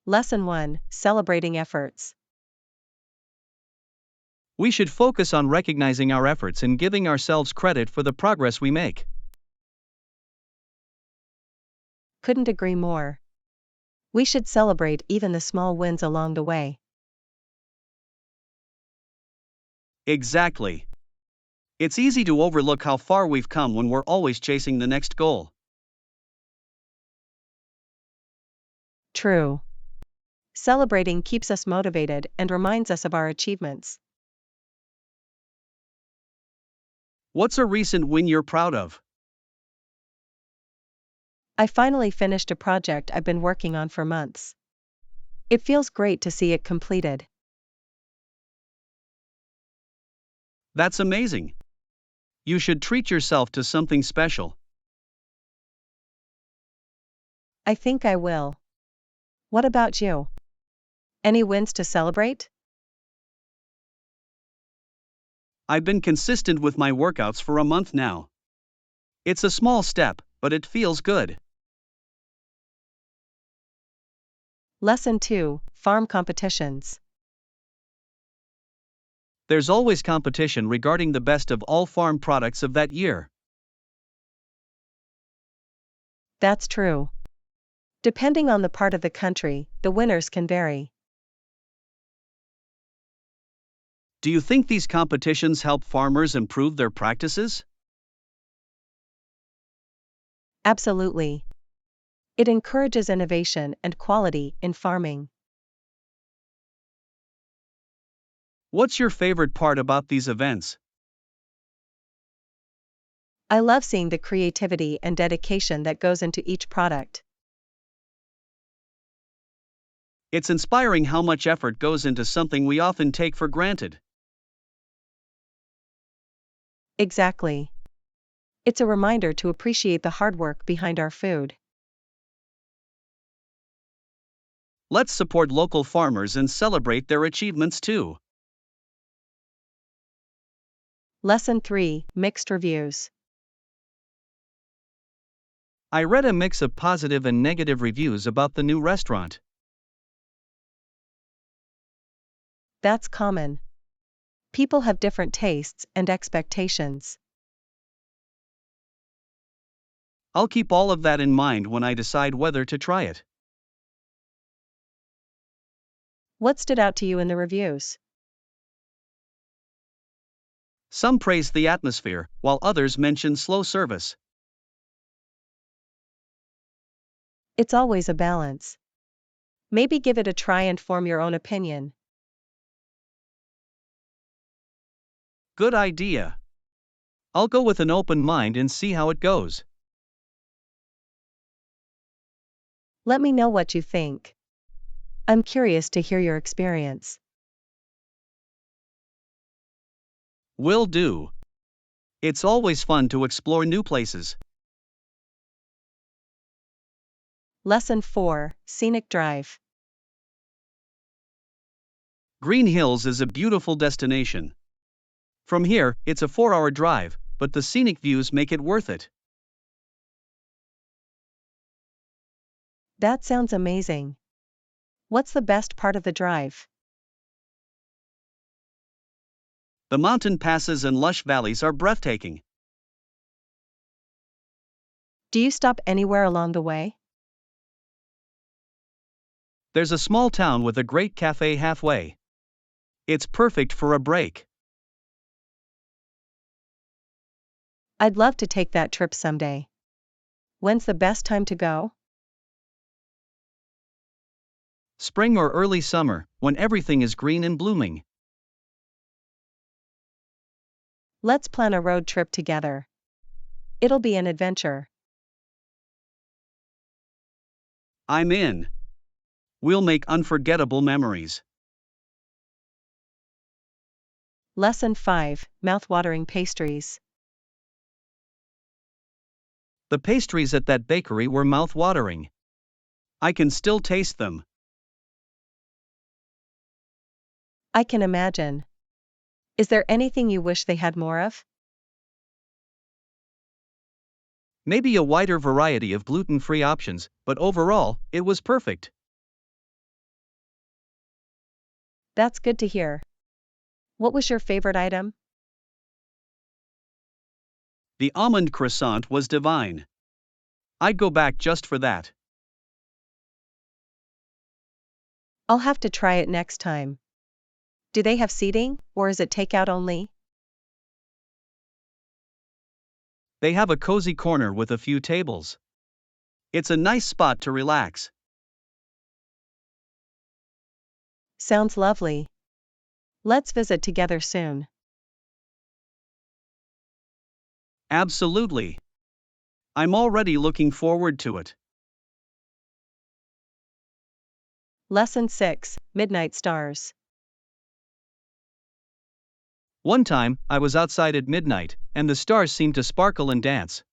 Lesson 1: Celebrating efforts. We should focus on recognizing our efforts and giving ourselves credit for the progress we make. Couldn't agree more. We should celebrate even the small wins along the way. Exactly. It's easy to overlook how far we've come when we're always chasing the next goal. True. Celebrating keeps us motivated and reminds us of our achievements. What's a recent win you're proud of? I finally finished a project I've been working on for months. It feels great to see it completed. That's amazing. You should treat yourself to something special. I think I will. What about you? Any wins to celebrate? I've been consistent with my workouts for a month now. It's a small step, but it feels good. Lesson 2: Farm competitions. There's always competition regarding the best of all farm products of that year. That's true. Depending on the part of the country, the winners can vary. Do you think these competitions help farmers improve their practices? Absolutely. It encourages innovation and quality in farming. What's your favorite part about these events? I love seeing the creativity and dedication that goes into each product. It's inspiring how much effort goes into something we often take for granted. Exactly. It's a reminder to appreciate the hard work behind our food. Let's support local farmers and celebrate their achievements too. Lesson 3: Mixed reviews. I read a mix of positive and negative reviews about the new restaurant. That's common. People have different tastes and expectations. I'll keep all of that in mind when I decide whether to try it. What stood out to you in the reviews? Some praise the atmosphere, while others mention slow service. It's always a balance. Maybe give it a try and form your own opinion. Good idea. I'll go with an open mind and see how it goes. Let me know what you think. I'm curious to hear your experience. Will do. It's always fun to explore new places. Lesson 4: Scenic drive. Green Hills is a beautiful destination. From here, it's a 4-hour drive, but the scenic views make it worth it. That sounds amazing. What's the best part of the drive? The mountain passes and lush valleys are breathtaking. Do you stop anywhere along the way? There's a small town with a great cafe halfway. It's perfect for a break. I'd love to take that trip someday. When's the best time to go? Spring or early summer, when everything is green and blooming. Let's plan a road trip together. It'll be an adventure. I'm in. We'll make unforgettable memories. Lesson 5: Mouthwatering pastries. The pastries at that bakery were mouth-watering. I can still taste them. I can imagine. Is there anything you wish they had more of? Maybe a wider variety of gluten-free options, but overall, it was perfect. That's good to hear. What was your favorite item? The almond croissant was divine. I'd go back just for that. I'll have to try it next time. Do they have seating, or is it takeout only? They have a cozy corner with a few tables. It's a nice spot to relax. Sounds lovely. Let's visit together soon. Absolutely. I'm already looking forward to it. Lesson 6, Midnight Stars. One time, I was outside at midnight, and the stars seemed to sparkle and dance.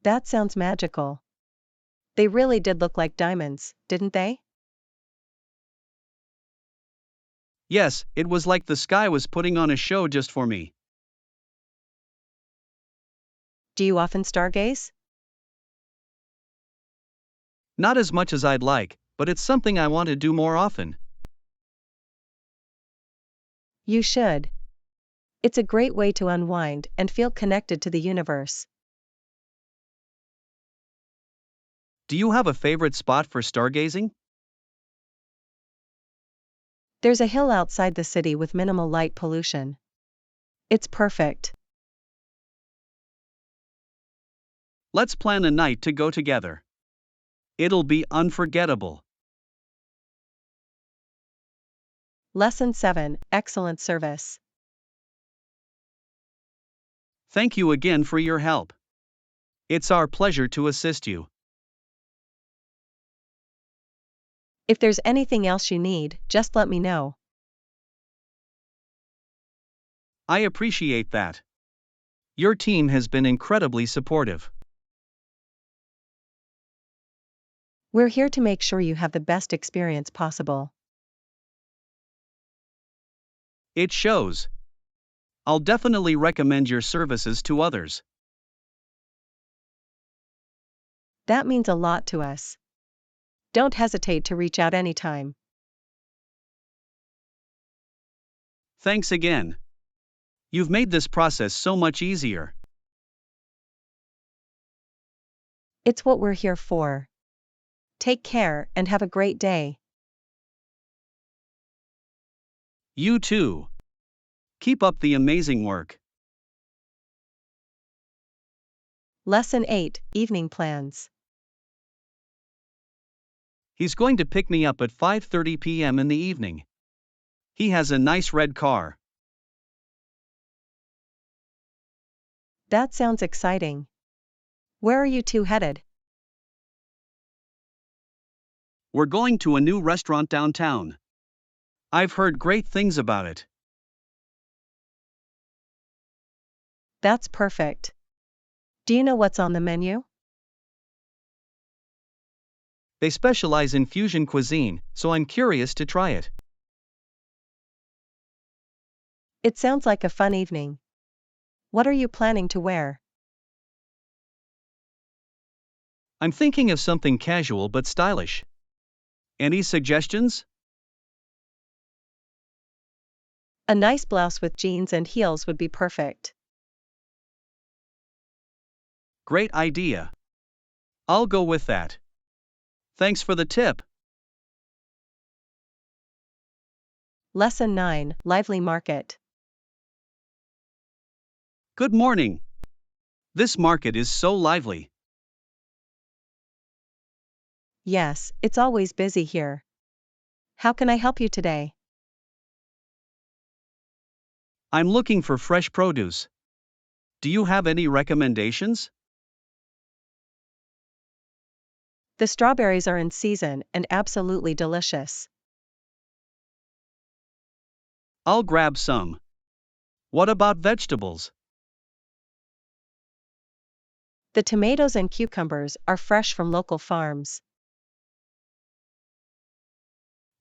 That sounds magical. They really did look like diamonds, didn't they? Yes, it was like the sky was putting on a show just for me. Do you often stargaze? Not as much as I'd like, but it's something I want to do more often. You should. It's a great way to unwind and feel connected to the universe. Do you have a favorite spot for stargazing? There's a hill outside the city with minimal light pollution. It's perfect. Let's plan a night to go together. It'll be unforgettable. Lesson 7, Excellent Service. Thank you again for your help. It's our pleasure to assist you. If there's anything else you need, just let me know. I appreciate that. Your team has been incredibly supportive. We're here to make sure you have the best experience possible. It shows. I'll definitely recommend your services to others. That means a lot to us. Don't hesitate to reach out anytime. Thanks again. You've made this process so much easier. It's what we're here for. Take care and have a great day. You too. Keep up the amazing work. Lesson 8, Evening Plans. He's going to pick me up at 5:30 p.m. in the evening. He has a nice red car. That sounds exciting. Where are you two headed? We're going to a new restaurant downtown. I've heard great things about it. That's perfect. Do you know what's on the menu? They specialize in fusion cuisine, so I'm curious to try it. It sounds like a fun evening. What are you planning to wear? I'm thinking of something casual but stylish. Any suggestions? A nice blouse with jeans and heels would be perfect. Great idea. I'll go with that. Thanks for the tip. Lesson 9, Lively Market. Good morning. This market is so lively. Yes, it's always busy here. How can I help you today? I'm looking for fresh produce. Do you have any recommendations? The strawberries are in season and absolutely delicious. I'll grab some. What about vegetables? The tomatoes and cucumbers are fresh from local farms.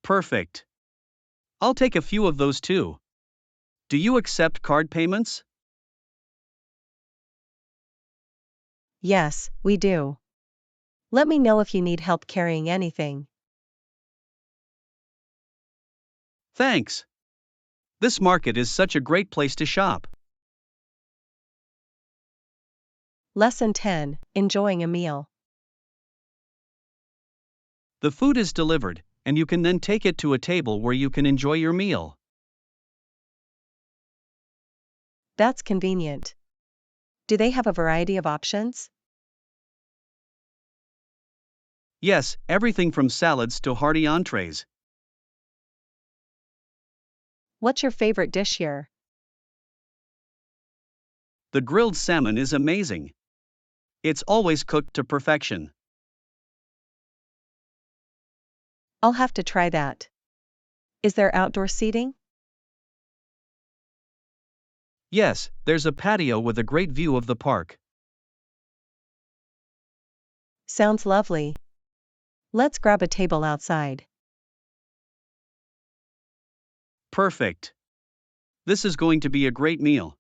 Perfect. I'll take a few of those too. Do you accept card payments? Yes, we do. Let me know if you need help carrying anything. Thanks. This market is such a great place to shop. Lesson 10. Enjoying a meal. The food is delivered, and you can then take it to a table where you can enjoy your meal. That's convenient. Do they have a variety of options? Yes, everything from salads to hearty entrees. What's your favorite dish here? The grilled salmon is amazing. It's always cooked to perfection. I'll have to try that. Is there outdoor seating? Yes, there's a patio with a great view of the park. Sounds lovely. Let's grab a table outside. Perfect. This is going to be a great meal.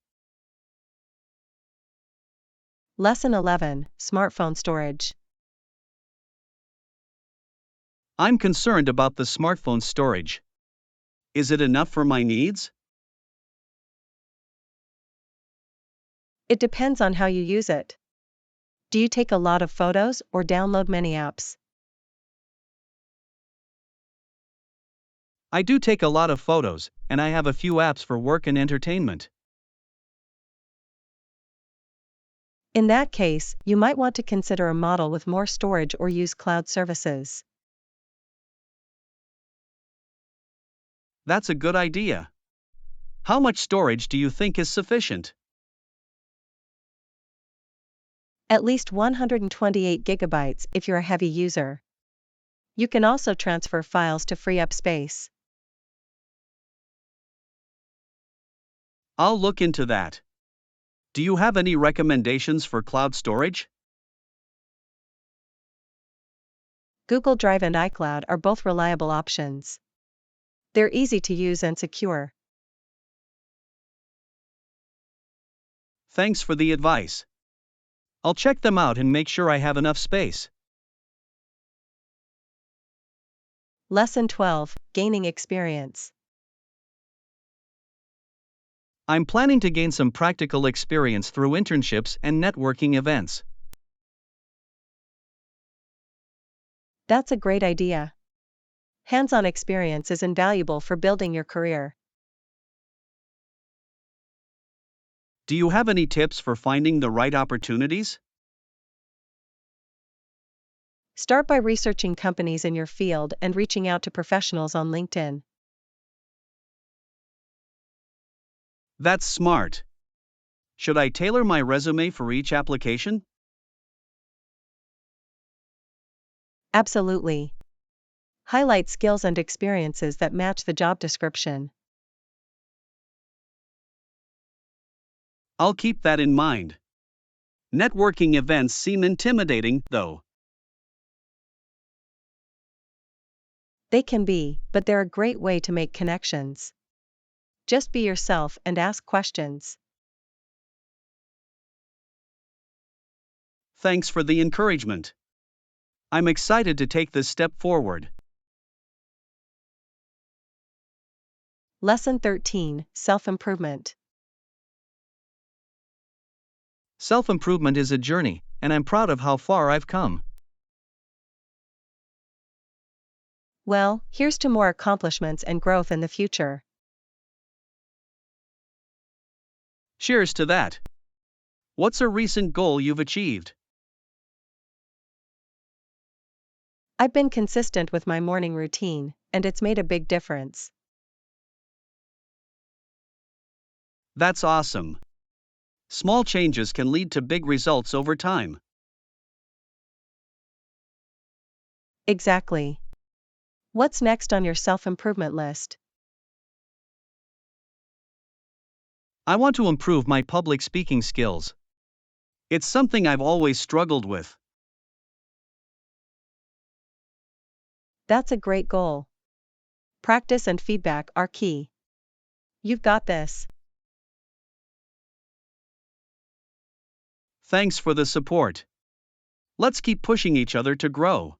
Lesson 11. Smartphone storage. I'm concerned about the smartphone storage. Is it enough for my needs? It depends on how you use it. Do you take a lot of photos or download many apps? I do take a lot of photos, and I have a few apps for work and entertainment. In that case, you might want to consider a model with more storage or use cloud services. That's a good idea. How much storage do you think is sufficient? At least 128 gigabytes if you're a heavy user. You can also transfer files to free up space. I'll look into that. Do you have any recommendations for cloud storage? Google Drive and iCloud are both reliable options. They're easy to use and secure. Thanks for the advice. I'll check them out and make sure I have enough space. Lesson 12. Gaining experience. I'm planning to gain some practical experience through internships and networking events. That's a great idea. Hands-on experience is invaluable for building your career. Do you have any tips for finding the right opportunities? Start by researching companies in your field and reaching out to professionals on LinkedIn. That's smart. Should I tailor my resume for each application? Absolutely. Highlight skills and experiences that match the job description. I'll keep that in mind. Networking events seem intimidating, though. They can be, but they're a great way to make connections. Just be yourself and ask questions. Thanks for the encouragement. I'm excited to take this step forward. Lesson 13. Self-improvement. Self-improvement is a journey, and I'm proud of how far I've come. Well, here's to more accomplishments and growth in the future. Cheers to that. What's a recent goal you've achieved? I've been consistent with my morning routine, and it's made a big difference. That's awesome. Small changes can lead to big results over time. Exactly. What's next on your self-improvement list? I want to improve my public speaking skills. It's something I've always struggled with. That's a great goal. Practice and feedback are key. You've got this. Thanks for the support. Let's keep pushing each other to grow.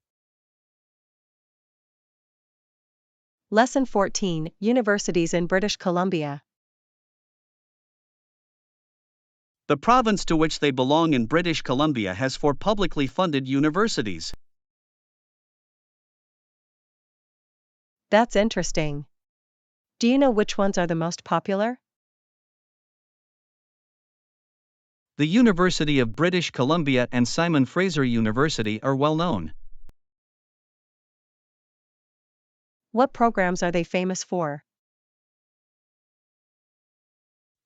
Lesson 14, Universities in British Columbia. The province to which they belong in British Columbia has 4 publicly funded universities. That's interesting. Do you know which ones are the most popular? The University of British Columbia and Simon Fraser University are well known. What programs are they famous for?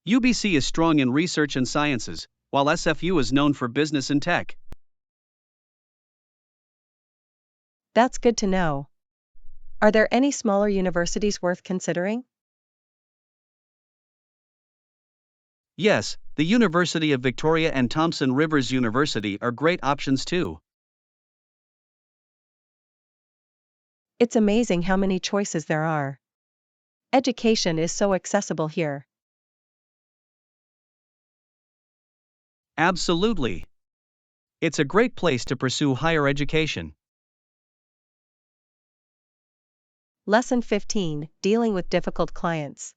UBC is strong in research and sciences, while SFU is known for business and tech. That's good to know. Are there any smaller universities worth considering? Yes, the University of Victoria and Thompson Rivers University are great options too. It's amazing how many choices there are. Education is so accessible here. Absolutely. It's a great place to pursue higher education. Lesson 15, Dealing with Difficult Clients.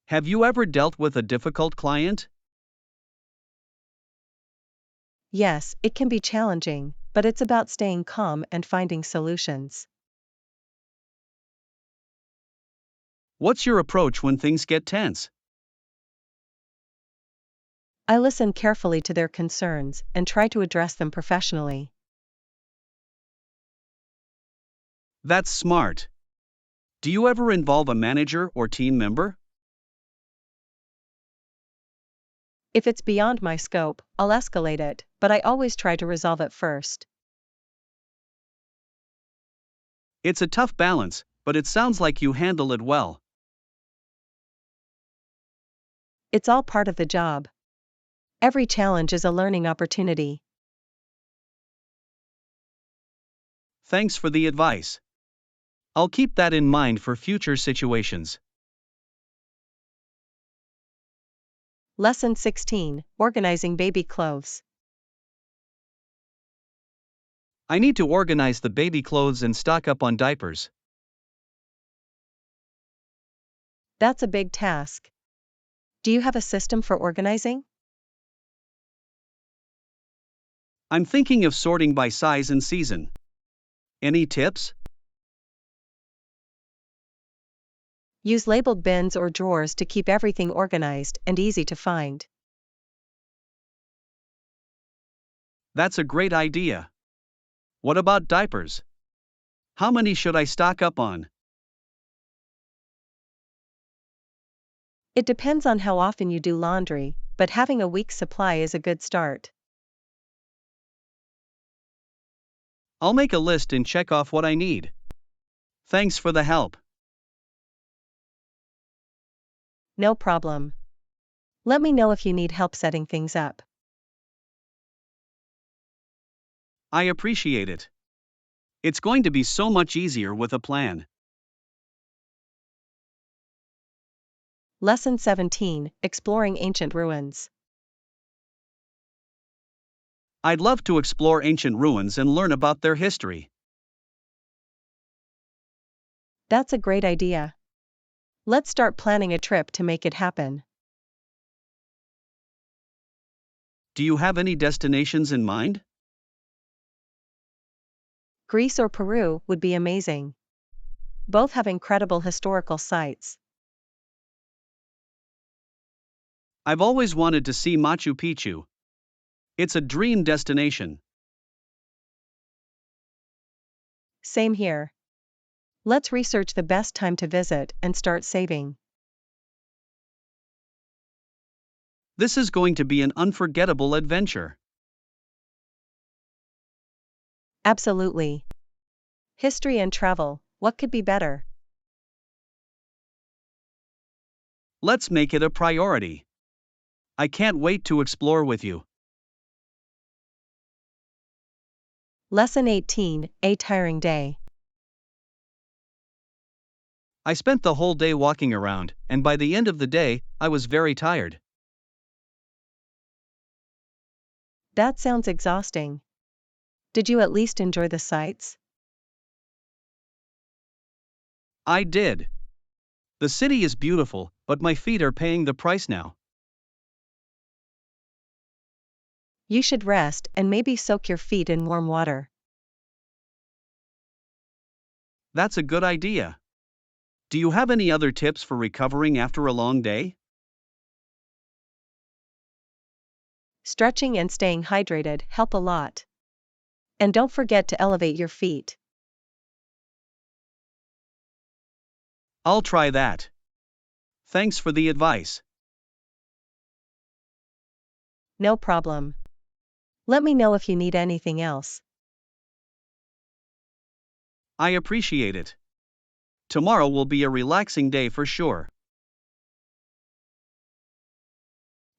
Have you ever dealt with a difficult client? Yes, it can be challenging, but it's about staying calm and finding solutions. What's your approach when things get tense? I listen carefully to their concerns and try to address them professionally. That's smart. Do you ever involve a manager or team member? If it's beyond my scope, I'll escalate it, but I always try to resolve it first. It's a tough balance, but it sounds like you handle it well. It's all part of the job. Every challenge is a learning opportunity. Thanks for the advice. I'll keep that in mind for future situations. Lesson 16, Organizing Baby Clothes. I need to organize the baby clothes and stock up on diapers. That's a big task. Do you have a system for organizing? I'm thinking of sorting by size and season. Any tips? Use labeled bins or drawers to keep everything organized and easy to find. That's a great idea. What about diapers? How many should I stock up on? It depends on how often you do laundry, but having a week's supply is a good start. I'll make a list and check off what I need. Thanks for the help. No problem. Let me know if you need help setting things up. I appreciate it. It's going to be so much easier with a plan. Lesson 17, Exploring Ancient Ruins. I'd love to explore ancient ruins and learn about their history. That's a great idea. Let's start planning a trip to make it happen. Do you have any destinations in mind? Greece or Peru would be amazing. Both have incredible historical sites. I've always wanted to see Machu Picchu. It's a dream destination. Same here. Let's research the best time to visit and start saving. This is going to be an unforgettable adventure. Absolutely. History and travel, what could be better? Let's make it a priority. I can't wait to explore with you. Lesson 18, A Tiring Day. I spent the whole day walking around, and by the end of the day, I was very tired. That sounds exhausting. Did you at least enjoy the sights? I did. The city is beautiful, but my feet are paying the price now. You should rest and maybe soak your feet in warm water. That's a good idea. Do you have any other tips for recovering after a long day? Stretching and staying hydrated help a lot. And don't forget to elevate your feet. I'll try that. Thanks for the advice. No problem. Let me know if you need anything else. I appreciate it. Tomorrow will be a relaxing day for sure.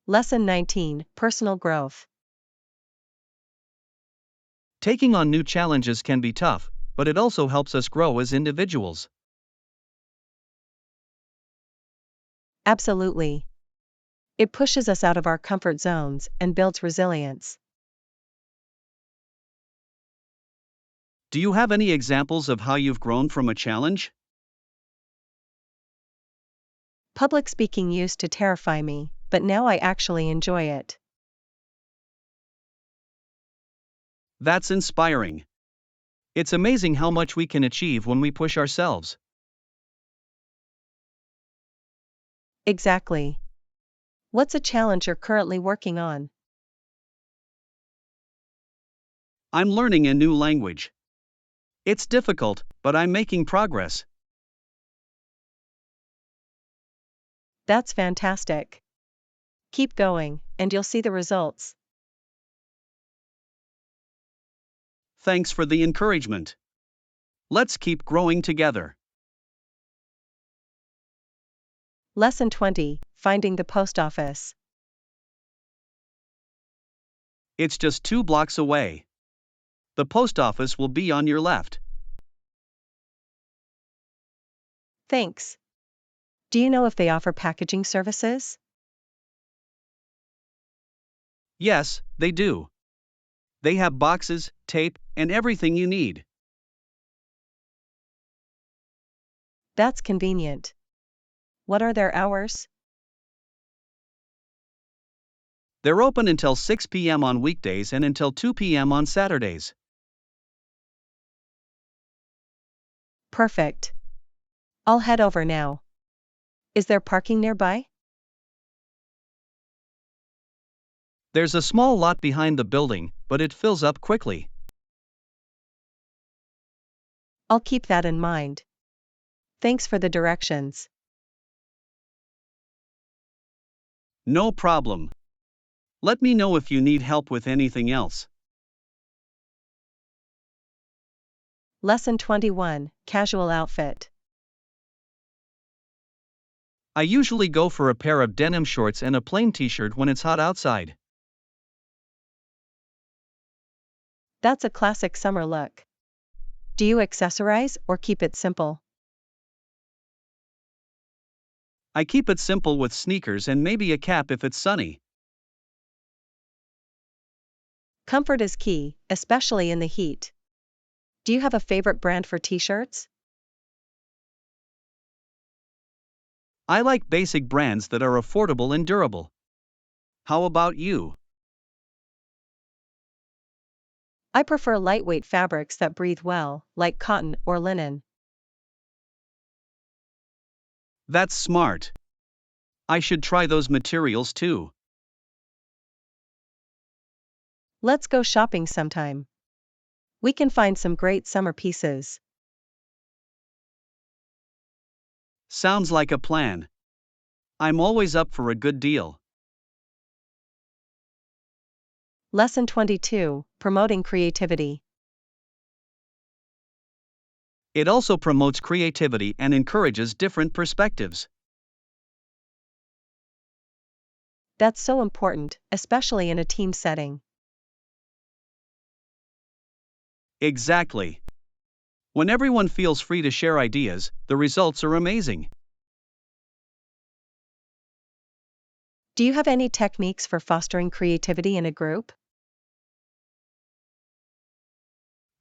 Lesson 19: Personal Growth. Taking on new challenges can be tough, but it also helps us grow as individuals. Absolutely. It pushes us out of our comfort zones and builds resilience. Do you have any examples of how you've grown from a challenge? Public speaking used to terrify me, but now I actually enjoy it. That's inspiring. It's amazing how much we can achieve when we push ourselves. Exactly. What's a challenge you're currently working on? I'm learning a new language. It's difficult, but I'm making progress. That's fantastic. Keep going, and you'll see the results. Thanks for the encouragement. Let's keep growing together. Lesson 20: Finding the post office. It's just 2 blocks away. The post office will be on your left. Thanks. Do you know if they offer packaging services? Yes, they do. They have boxes, tape, and everything you need. That's convenient. What are their hours? They're open until 6 p.m. on weekdays and until 2 p.m. on Saturdays. Perfect. I'll head over now. Is there parking nearby? There's a small lot behind the building, but it fills up quickly. I'll keep that in mind. Thanks for the directions. No problem. Let me know if you need help with anything else. Lesson 21: Casual outfit. I usually go for a pair of denim shorts and a plain t-shirt when it's hot outside. That's a classic summer look. Do you accessorize or keep it simple? I keep it simple with sneakers and maybe a cap if it's sunny. Comfort is key, especially in the heat. Do you have a favorite brand for t-shirts? I like basic brands that are affordable and durable. How about you? I prefer lightweight fabrics that breathe well, like cotton or linen. That's smart. I should try those materials too. Let's go shopping sometime. We can find some great summer pieces. Sounds like a plan. I'm always up for a good deal. Lesson 22: Promoting creativity. It also promotes creativity and encourages different perspectives. That's so important, especially in a team setting. Exactly. When everyone feels free to share ideas, the results are amazing. Do you have any techniques for fostering creativity in a group?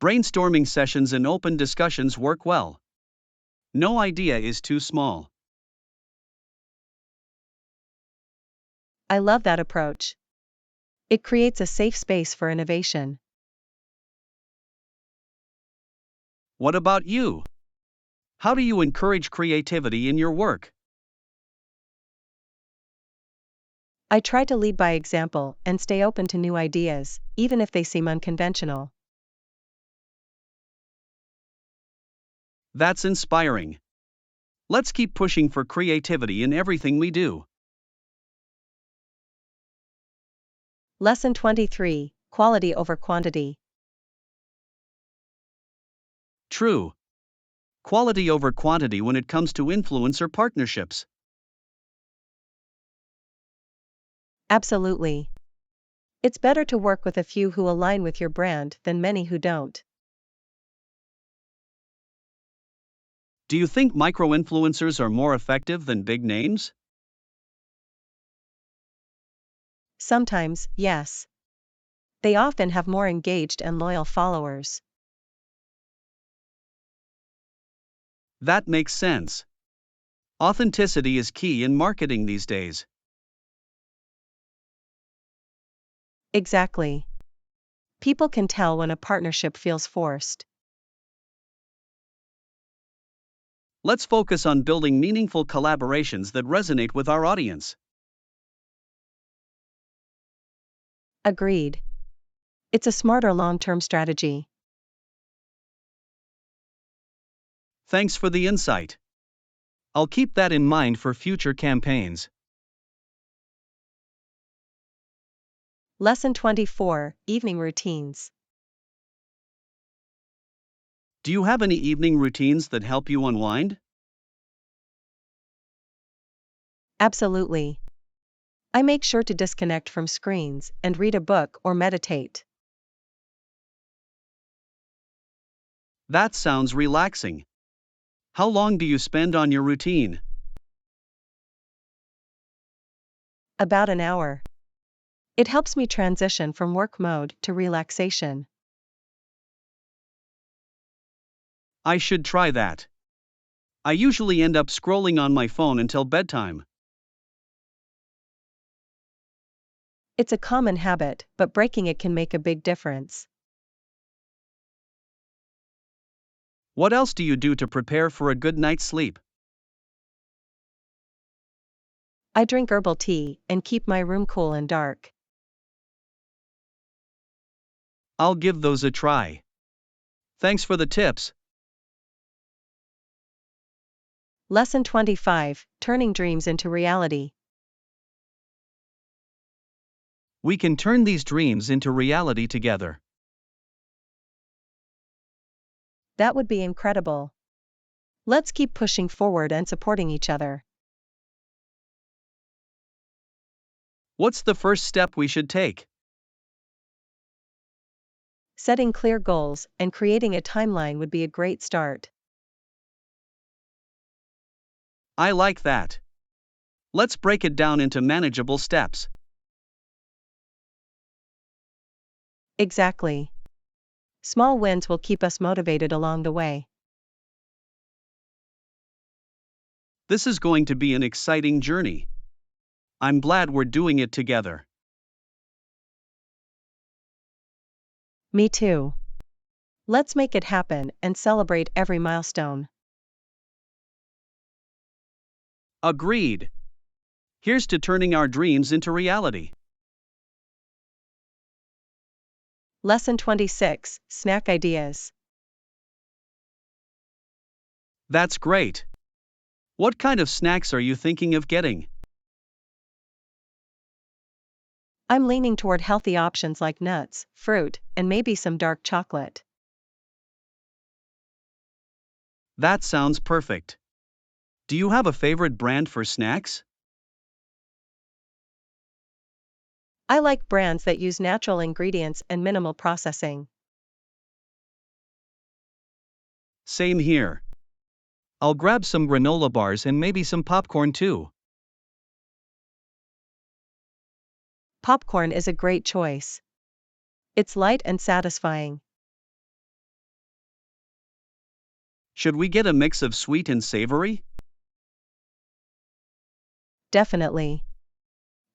Brainstorming sessions and open discussions work well. No idea is too small. I love that approach. It creates a safe space for innovation. What about you? How do you encourage creativity in your work? I try to lead by example and stay open to new ideas, even if they seem unconventional. That's inspiring. Let's keep pushing for creativity in everything we do. Lesson 23: Quality over quantity. True. Quality over quantity when it comes to influencer partnerships. Absolutely. It's better to work with a few who align with your brand than many who don't. Do you think micro-influencers are more effective than big names? Sometimes, yes. They often have more engaged and loyal followers. That makes sense. Authenticity is key in marketing these days. Exactly. People can tell when a partnership feels forced. Let's focus on building meaningful collaborations that resonate with our audience. Agreed. It's a smarter long-term strategy. Thanks for the insight. I'll keep that in mind for future campaigns. Lesson 24: Evening routines. Do you have any evening routines that help you unwind? Absolutely. I make sure to disconnect from screens and read a book or meditate. That sounds relaxing. How long do you spend on your routine? About an hour. It helps me transition from work mode to relaxation. I should try that. I usually end up scrolling on my phone until bedtime. It's a common habit, but breaking it can make a big difference. What else do you do to prepare for a good night's sleep? I drink herbal tea and keep my room cool and dark. I'll give those a try. Thanks for the tips. Lesson 25: Turning dreams into reality. We can turn these dreams into reality together. That would be incredible. Let's keep pushing forward and supporting each other. What's the first step we should take? Setting clear goals and creating a timeline would be a great start. I like that. Let's break it down into manageable steps. Exactly. Small wins will keep us motivated along the way. This is going to be an exciting journey. I'm glad we're doing it together. Me too. Let's make it happen and celebrate every milestone. Agreed. Here's to turning our dreams into reality. Lesson 26: Snack ideas. That's great. What kind of snacks are you thinking of getting? I'm leaning toward healthy options like nuts, fruit, and maybe some dark chocolate. That sounds perfect. Do you have a favorite brand for snacks? I like brands that use natural ingredients and minimal processing. Same here. I'll grab some granola bars and maybe some popcorn too. Popcorn is a great choice. It's light and satisfying. Should we get a mix of sweet and savory? Definitely.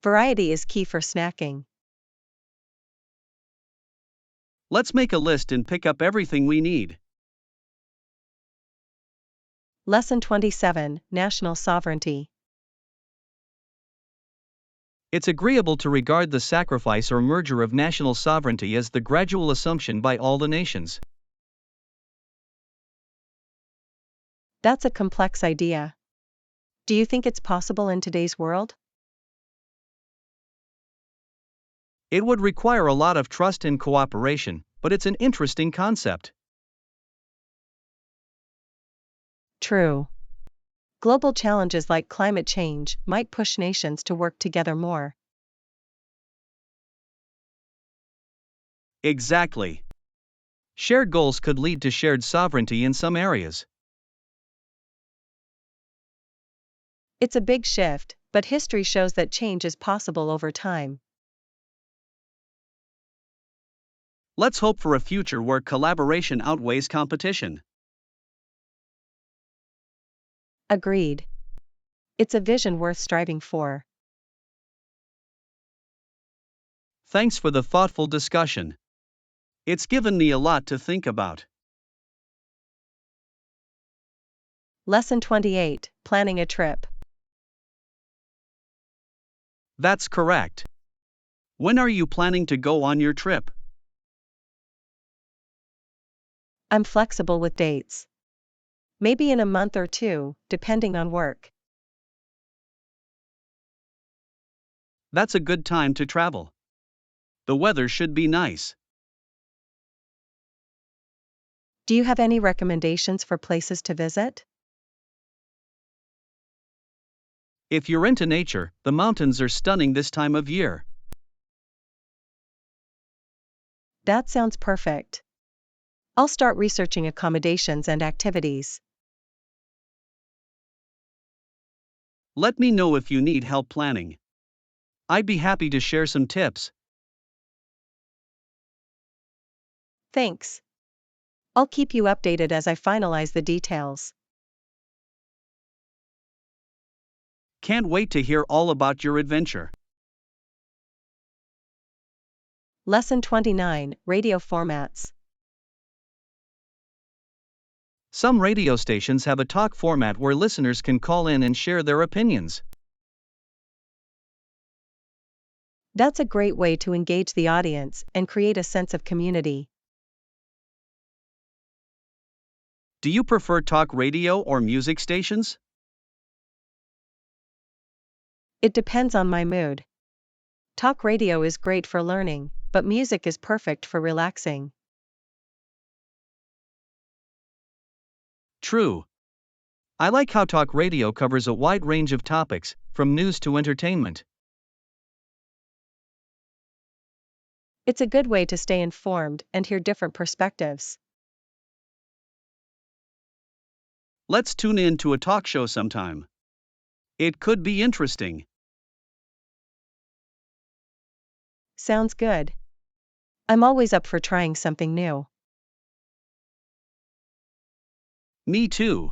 Variety is key for snacking. Let's make a list and pick up everything we need. Lesson 27, National Sovereignty. It's agreeable to regard the sacrifice or merger of national sovereignty as the gradual assumption by all the nations. That's a complex idea. Do you think it's possible in today's world? It would require a lot of trust and cooperation, but it's an interesting concept. True. Global challenges like climate change might push nations to work together more. Exactly. Shared goals could lead to shared sovereignty in some areas. It's a big shift, but history shows that change is possible over time. Let's hope for a future where collaboration outweighs competition. Agreed. It's a vision worth striving for. Thanks for the thoughtful discussion. It's given me a lot to think about. Lesson 28, Planning a Trip. That's correct. When are you planning to go on your trip? I'm flexible with dates. Maybe in a month or two, depending on work. That's a good time to travel. The weather should be nice. Do you have any recommendations for places to visit? If you're into nature, the mountains are stunning this time of year. That sounds perfect. I'll start researching accommodations and activities. Let me know if you need help planning. I'd be happy to share some tips. Thanks. I'll keep you updated as I finalize the details. Can't wait to hear all about your adventure. Lesson 29, Radio Formats. Some radio stations have a talk format where listeners can call in and share their opinions. That's a great way to engage the audience and create a sense of community. Do you prefer talk radio or music stations? It depends on my mood. Talk radio is great for learning, but music is perfect for relaxing. True. I like how talk radio covers a wide range of topics, from news to entertainment. It's a good way to stay informed and hear different perspectives. Let's tune in to a talk show sometime. It could be interesting. Sounds good. I'm always up for trying something new. Me too.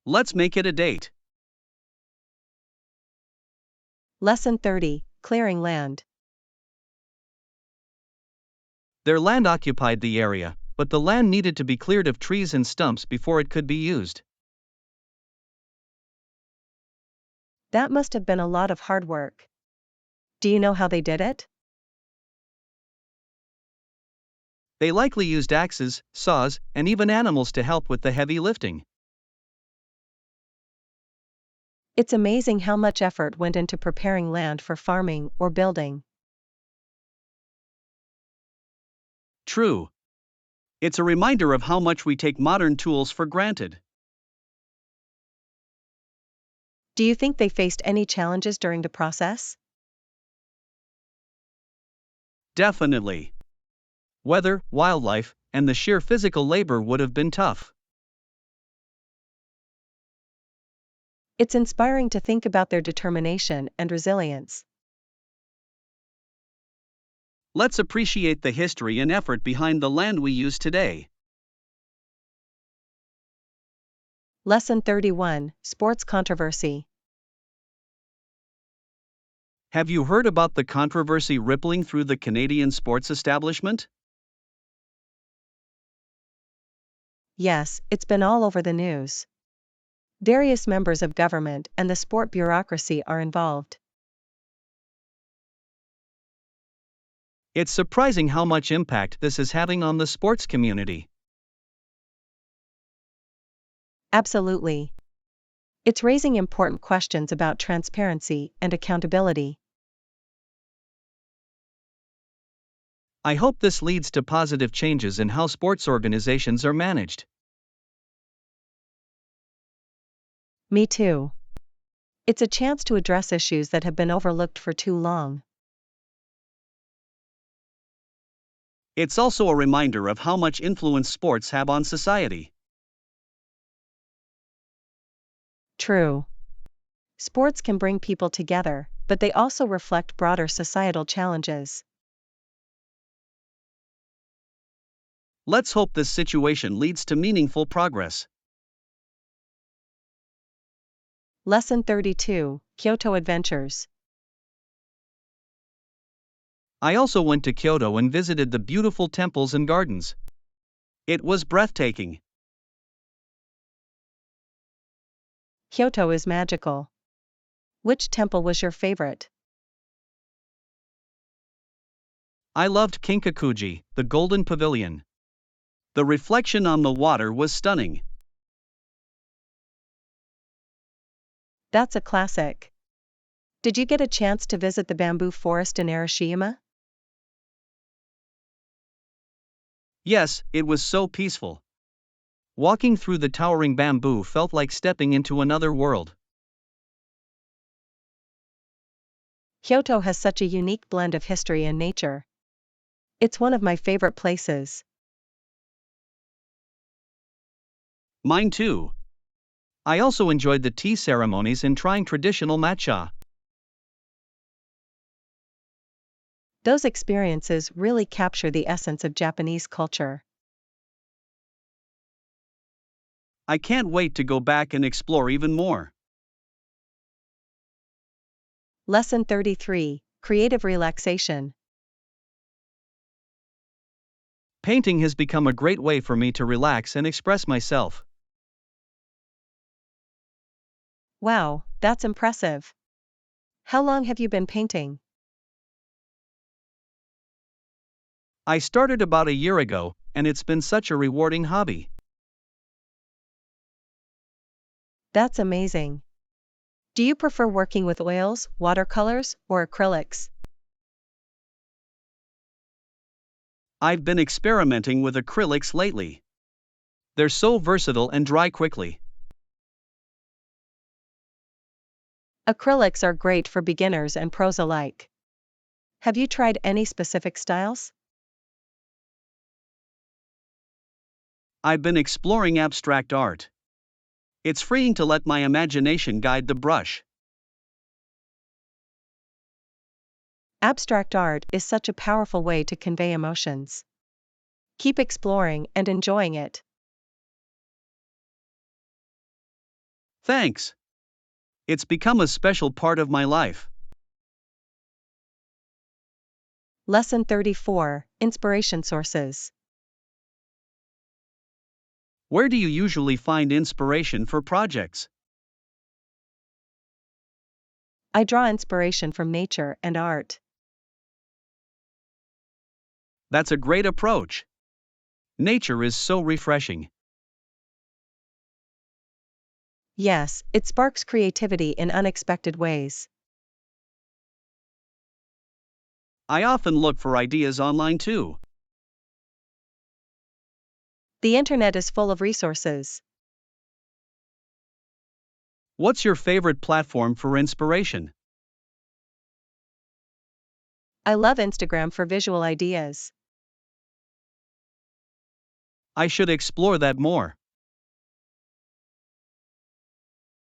Let's make it a date. Lesson 30, Clearing Land. Their land occupied the area, but the land needed to be cleared of trees and stumps before it could be used. That must have been a lot of hard work. Do you know how they did it? They likely used axes, saws, and even animals to help with the heavy lifting. It's amazing how much effort went into preparing land for farming or building. True. It's a reminder of how much we take modern tools for granted. Do you think they faced any challenges during the process? Definitely. Weather, wildlife, and the sheer physical labor would have been tough. It's inspiring to think about their determination and resilience. Let's appreciate the history and effort behind the land we use today. Lesson 31, Sports Controversy. Have you heard about the controversy rippling through the Canadian sports establishment? Yes, it's been all over the news. Various members of government and the sport bureaucracy are involved. It's surprising how much impact this is having on the sports community. Absolutely. It's raising important questions about transparency and accountability. I hope this leads to positive changes in how sports organizations are managed. Me too. It's a chance to address issues that have been overlooked for too long. It's also a reminder of how much influence sports have on society. True. Sports can bring people together, but they also reflect broader societal challenges. Let's hope this situation leads to meaningful progress. Lesson 32, Kyoto Adventures. I also went to Kyoto and visited the beautiful temples and gardens. It was breathtaking. Kyoto is magical. Which temple was your favorite? I loved Kinkakuji, the Golden Pavilion. The reflection on the water was stunning. That's a classic. Did you get a chance to visit the bamboo forest in Arashiyama? Yes, it was so peaceful. Walking through the towering bamboo felt like stepping into another world. Kyoto has such a unique blend of history and nature. It's one of my favorite places. Mine too. I also enjoyed the tea ceremonies and trying traditional matcha. Those experiences really capture the essence of Japanese culture. I can't wait to go back and explore even more. Lesson 33, Creative Relaxation. Painting has become a great way for me to relax and express myself. Wow, that's impressive. How long have you been painting? I started about a year ago, and it's been such a rewarding hobby. That's amazing. Do you prefer working with oils, watercolors, or acrylics? I've been experimenting with acrylics lately. They're so versatile and dry quickly. Acrylics are great for beginners and pros alike. Have you tried any specific styles? I've been exploring abstract art. It's freeing to let my imagination guide the brush. Abstract art is such a powerful way to convey emotions. Keep exploring and enjoying it. Thanks. It's become a special part of my life. Lesson 34, Inspiration Sources. Where do you usually find inspiration for projects? I draw inspiration from nature and art. That's a great approach. Nature is so refreshing. Yes, it sparks creativity in unexpected ways. I often look for ideas online too. The internet is full of resources. What's your favorite platform for inspiration? I love Instagram for visual ideas. I should explore that more.